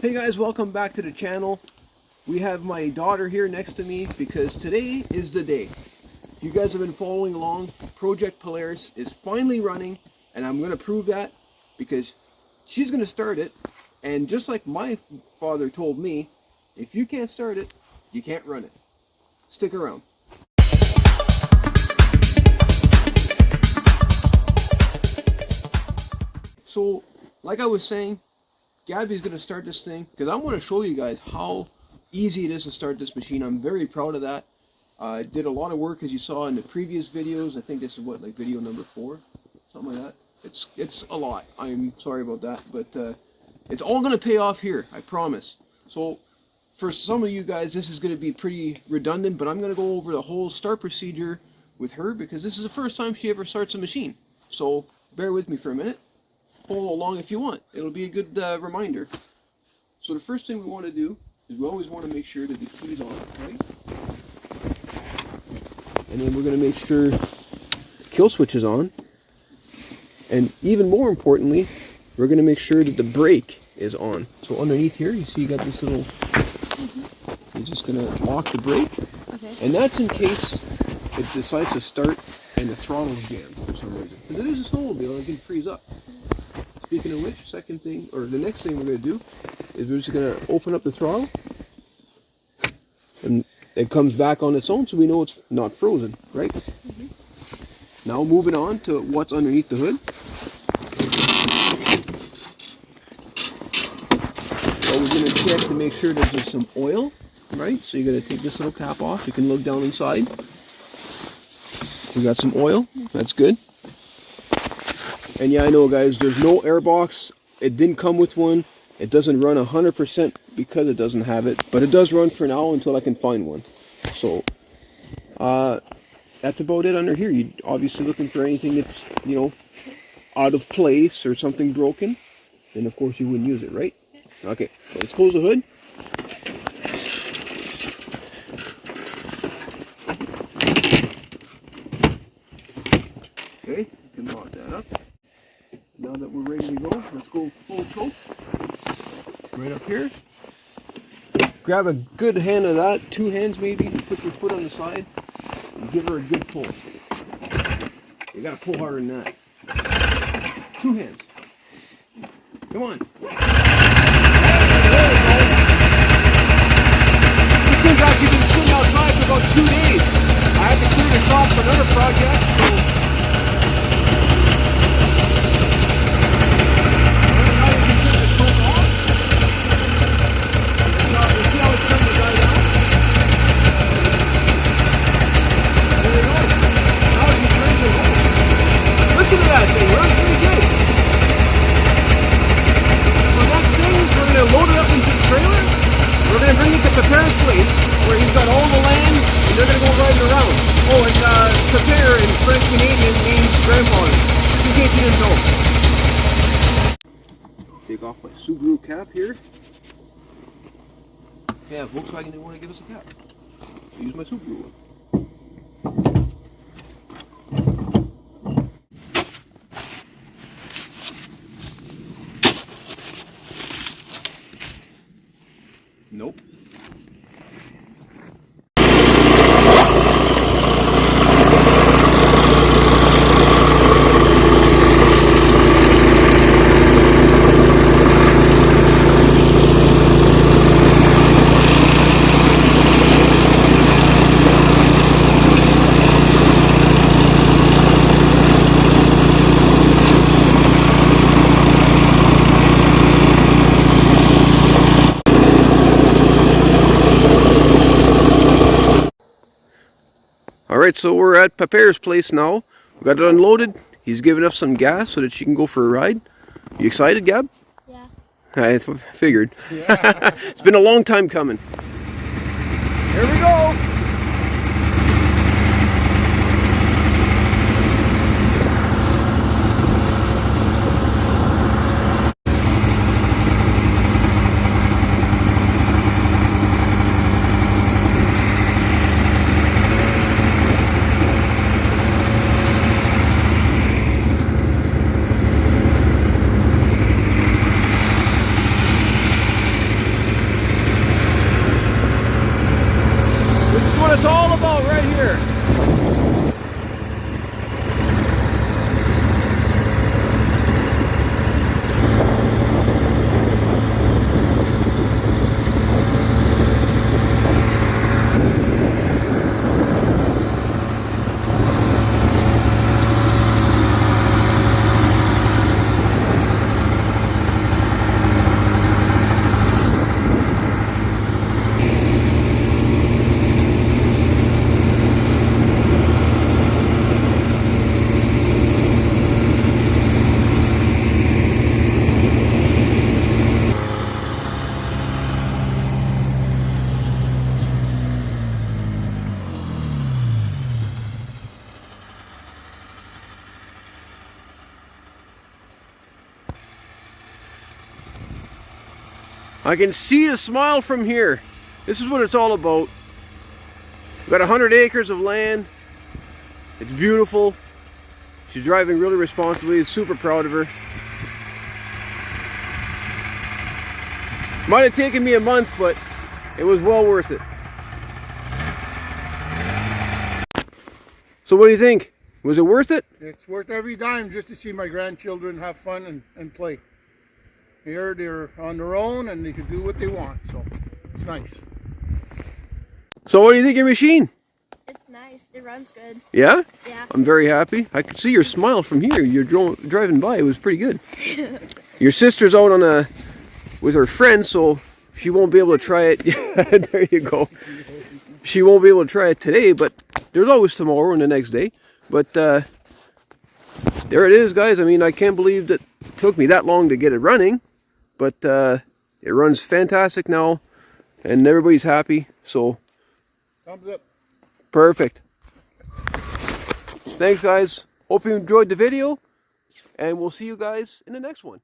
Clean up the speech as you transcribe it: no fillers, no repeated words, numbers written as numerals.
Hey guys, welcome back to the channel. We have my daughter here next to me because today is the day. If you guys have been following along, Project Polaris is finally running, and I'm going to prove that because she's going to start it. And just like my father told me, if you can't start it, you can't run it. Stick around. So, like I was saying, Gabby's going to start this thing because I want to show you guys how easy it is to start this machine. I'm very proud of that. I did a lot of work, as you saw in the previous videos. I think this is what, like video number 4, something like that. It's a lot. I'm sorry about that, but it's all going to pay off here, I promise. So for some of you guys, this is going to be pretty redundant, but I'm going to go over the whole start procedure with her because this is the first time she ever starts a machine. So bear with me for a minute. Follow along if you want. It'll be a good reminder. So the first thing we want to do is we always want to make sure that the key's on, right? And then we're going to make sure the kill switch is on. And even more importantly, we're going to make sure that the brake is on. So underneath here, you see you got this little... You're just going to lock the brake. Okay. And that's in case it decides to start and the throttle's jammed for some reason. Because it is a snowmobile and it can freeze up. Speaking of which, the next thing we're going to do is we're just going to open up the throttle and it comes back on its own so we know it's not frozen, right? Mm-hmm. Now moving on to what's underneath the hood. So we're going to check to make sure that there's some oil, right? So you're going to take this little cap off. You can look down inside. We got some oil. That's good. And yeah, I know guys, there's no airbox. It didn't come with one. It doesn't run 100% because it doesn't have it, but it does run for now until I can find one. So that's about it under here. You're obviously looking for anything that's, you know, out of place or something broken. Then of course you wouldn't use it, right? Okay, so let's close the hood. Okay, you can lock that up. Now that we're ready to go, let's go full choke. Right up here. Grab a good hand of that, 2 hands maybe, put your foot on the side, and give her a good pull. You gotta pull harder than that. 2 hands. Come on. This thing's actually been sitting outside for about 2 days. I had to clear the shop for another project, so Polaris place where he's got all the land and they're going to go riding around. Oh, and prepare in French Canadian means grandfather, just in case you didn't know. Take off my Subaru cap here. Yeah, Volkswagen didn't want to give us a cap. So use my Subaru one. Nope. Alright, so we're at Polaris place now. We got it unloaded. He's giving us some gas so that she can go for a ride. You excited, Gab? Yeah. I figured. Yeah. It's been a long time coming. Here we go! it's all about right here. I can see the smile from here. This is what it's all about. We've got 100 acres of land. It's beautiful. She's driving really responsibly. Super proud of her. Might have taken me a month, but it was well worth it. So what do you think? Was it worth it? It's worth every dime just to see my grandchildren have fun and play. Here they're on their own and they can do what they want, so it's nice. So what do you think of your machine? It's nice. It runs good. Yeah? Yeah. I'm very happy. I could see your smile from here. You're driving by. It was pretty good. Your sister's out on with her friend, so she won't be able to try it. There you go. She won't be able to try it today, but there's always tomorrow and the next day. But there it is, guys. I mean, I can't believe that it took me that long to get it running, but it runs fantastic now, and everybody's happy. So, thumbs up. Perfect. Thanks, guys. Hope you enjoyed the video, and we'll see you guys in the next one.